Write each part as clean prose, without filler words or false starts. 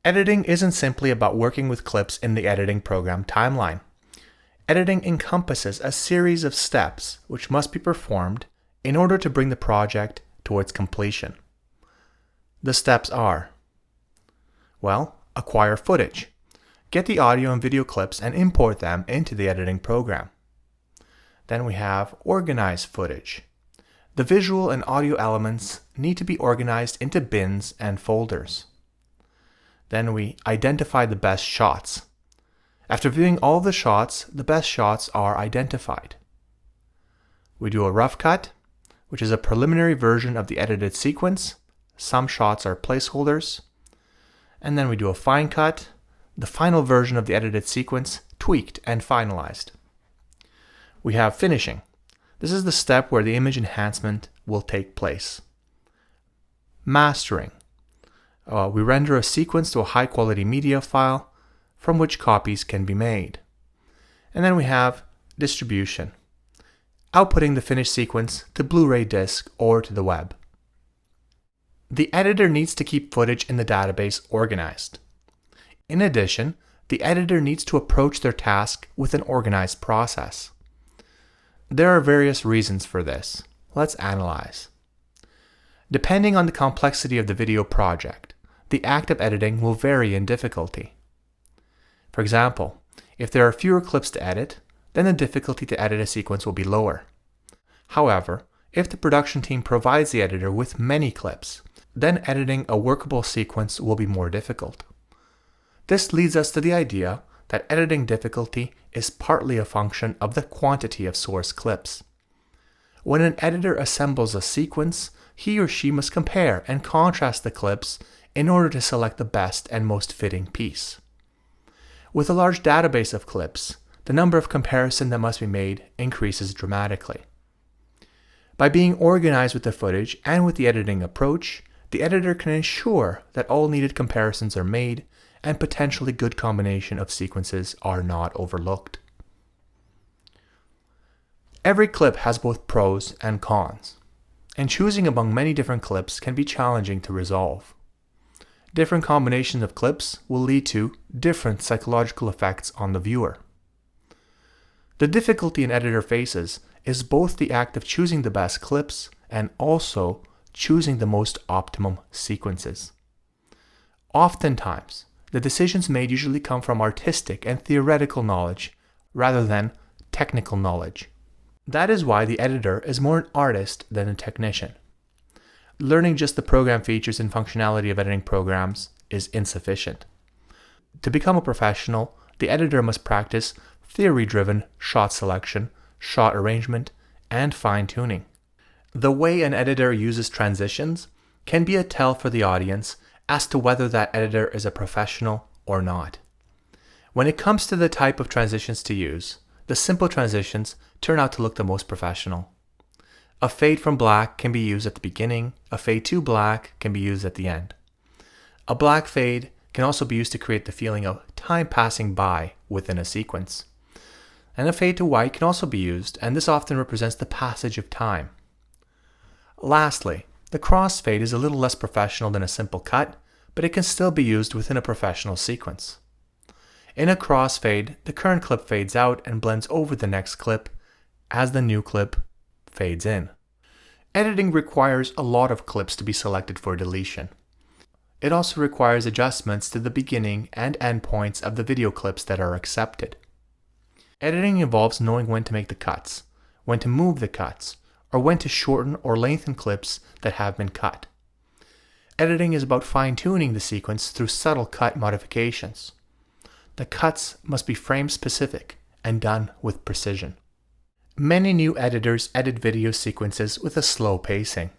Editing isn't simply about working with clips in the editing program timeline. Editing encompasses a series of steps which must be performed in order to bring the project towards completion. The steps are: acquire footage. Get the audio and video clips and import them into the editing program. Then we have organize footage. The visual and audio elements need to be organized into bins and folders. Then we identify the best shots. After viewing all the shots, the best shots are identified. We do a rough cut, which is a preliminary version of the edited sequence. Some shots are placeholders. And then we do a fine cut, the final version of the edited sequence, tweaked and finalized. We have finishing. This is the step where the image enhancement will take place. Mastering. We render a sequence to a high-quality media file from which copies can be made. And then we have distribution, outputting the finished sequence to Blu-ray disc or to the web. The editor needs to keep footage in the database organized. In addition, the editor needs to approach their task with an organized process. There are various reasons for this. Let's analyze. Depending on the complexity of the video project, the act of editing will vary in difficulty. For example, if there are fewer clips to edit, then the difficulty to edit a sequence will be lower. However, if the production team provides the editor with many clips, then editing a workable sequence will be more difficult. This leads us to the idea that editing difficulty is partly a function of the quantity of source clips. When an editor assembles a sequence, he or she must compare and contrast the clips in order to select the best and most fitting piece. With a large database of clips, the number of comparisons that must be made increases dramatically. By being organized with the footage and with the editing approach, the editor can ensure that all needed comparisons are made and potentially good combination of sequences are not overlooked. Every clip has both pros and cons, and choosing among many different clips can be challenging to resolve. Different combinations of clips will lead to different psychological effects on the viewer. The difficulty an editor faces is both the act of choosing the best clips and also choosing the most optimum sequences. Oftentimes, the decisions made usually come from artistic and theoretical knowledge rather than technical knowledge. That is why the editor is more an artist than a technician. Learning just the program features and functionality of editing programs is insufficient. To become a professional, the editor must practice theory-driven shot selection, shot arrangement, and fine-tuning. The way an editor uses transitions can be a tell for the audience as to whether that editor is a professional or not. When it comes to the type of transitions to use, the simple transitions turn out to look the most professional. A fade from black can be used at the beginning, a fade to black can be used at the end. A black fade can also be used to create the feeling of time passing by within a sequence. And a fade to white can also be used, and this often represents the passage of time. Lastly, the crossfade is a little less professional than a simple cut, but it can still be used within a professional sequence. In a crossfade, the current clip fades out and blends over the next clip as the new clip fades in. Editing requires a lot of clips to be selected for deletion. It also requires adjustments to the beginning and end points of the video clips that are accepted. Editing involves knowing when to make the cuts, when to move the cuts, or when to shorten or lengthen clips that have been cut. Editing is about fine-tuning the sequence through subtle cut modifications. The cuts must be frame-specific and done with precision. Many new editors edit video sequences with a slow pacing.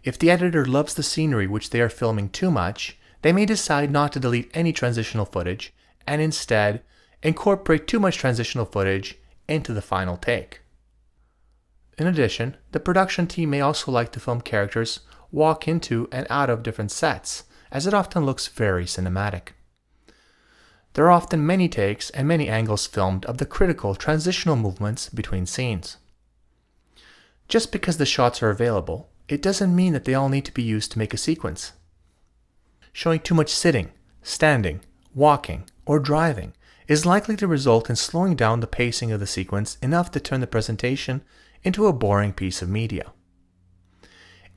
If the editor loves the scenery which they are filming too much, they may decide not to delete any transitional footage and instead incorporate too much transitional footage into the final take. In addition, the production team may also like to film characters walk into and out of different sets, as it often looks very cinematic. There are often many takes and many angles filmed of the critical transitional movements between scenes. Just because the shots are available, it doesn't mean that they all need to be used to make a sequence. Showing too much sitting, standing, walking, or driving is likely to result in slowing down the pacing of the sequence enough to turn the presentation into a boring piece of media.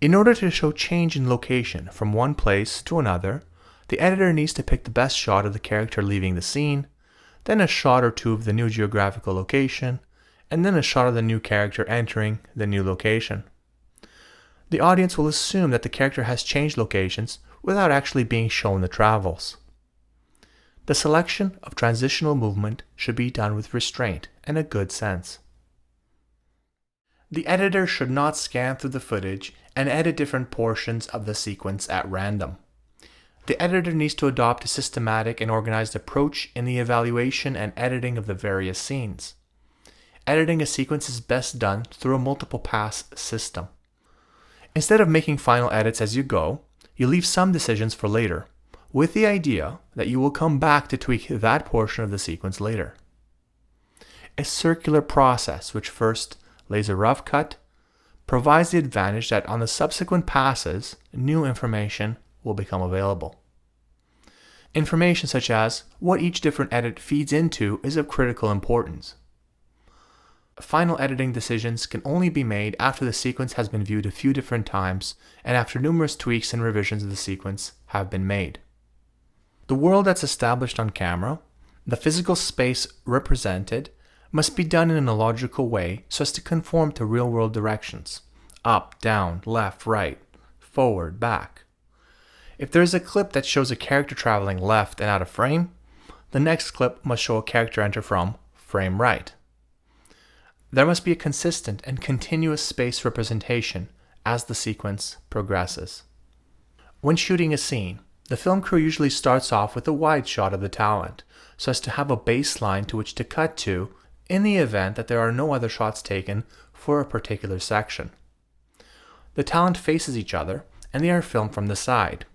In order to show change in location from one place to another, the editor needs to pick the best shot of the character leaving the scene, then a shot or two of the new geographical location, and then a shot of the new character entering the new location. The audience will assume that the character has changed locations without actually being shown the travels. The selection of transitional movement should be done with restraint and a good sense. The editor should not scan through the footage and edit different portions of the sequence at random. The editor needs to adopt a systematic and organized approach in the evaluation and editing of the various scenes. Editing a sequence is best done through a multiple pass system. Instead of making final edits as you go, you leave some decisions for later, with the idea that you will come back to tweak that portion of the sequence later. A circular process which first lays a rough cut provides the advantage that on the subsequent passes, new information will become available. Information such as what each different edit feeds into is of critical importance. Final editing decisions can only be made after the sequence has been viewed a few different times and after numerous tweaks and revisions of the sequence have been made. The world that's established on camera, the physical space represented, must be done in a logical way so as to conform to real-world directions: up, down, left, right, forward, back. If there is a clip that shows a character traveling left and out of frame, the next clip must show a character enter from frame right. There must be a consistent and continuous space representation as the sequence progresses. When shooting a scene, the film crew usually starts off with a wide shot of the talent, so as to have a baseline to which to cut to in the event that there are no other shots taken for a particular section. The talent faces each other, and they are filmed from the side.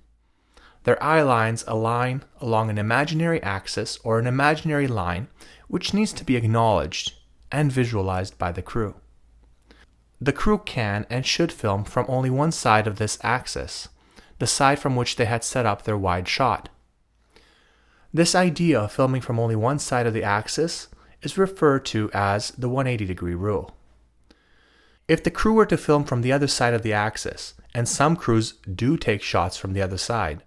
Their eye lines align along an imaginary axis or an imaginary line, which needs to be acknowledged and visualized by the crew. The crew can and should film from only one side of this axis, the side from which they had set up their wide shot. This idea of filming from only one side of the axis is referred to as the 180-degree rule. If the crew were to film from the other side of the axis, and some crews do take shots from the other side,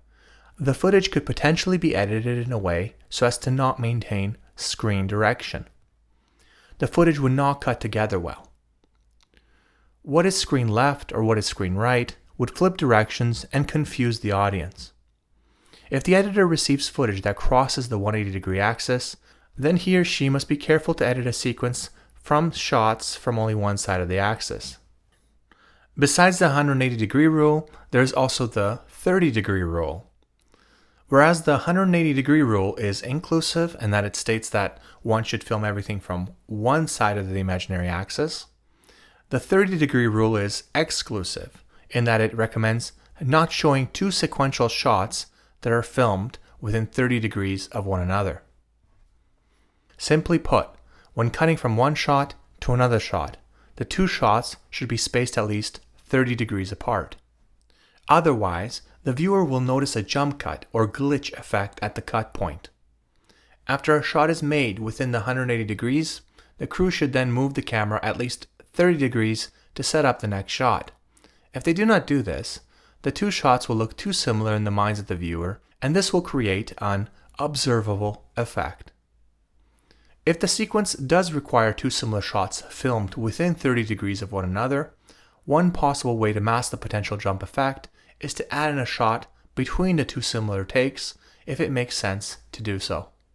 the footage could potentially be edited in a way so as to not maintain screen direction. The footage would not cut together well. What is screen left or what is screen right would flip directions and confuse the audience. If the editor receives footage that crosses the 180-degree axis, then he or she must be careful to edit a sequence from shots from only one side of the axis. Besides the 180-degree rule, there is also the 30-degree rule. Whereas the 180-degree rule is inclusive in that it states that one should film everything from one side of the imaginary axis, the 30-degree rule is exclusive in that it recommends not showing two sequential shots that are filmed within 30 degrees of one another. Simply put, when cutting from one shot to another shot, the two shots should be spaced at least 30 degrees apart. Otherwise, the viewer will notice a jump cut or glitch effect at the cut point. After a shot is made within the 180 degrees, the crew should then move the camera at least 30 degrees to set up the next shot. If they do not do this, the two shots will look too similar in the minds of the viewer, and this will create an observable effect. If the sequence does require two similar shots filmed within 30 degrees of one another, one possible way to mask the potential jump effect is to add in a shot between the two similar takes if it makes sense to do so.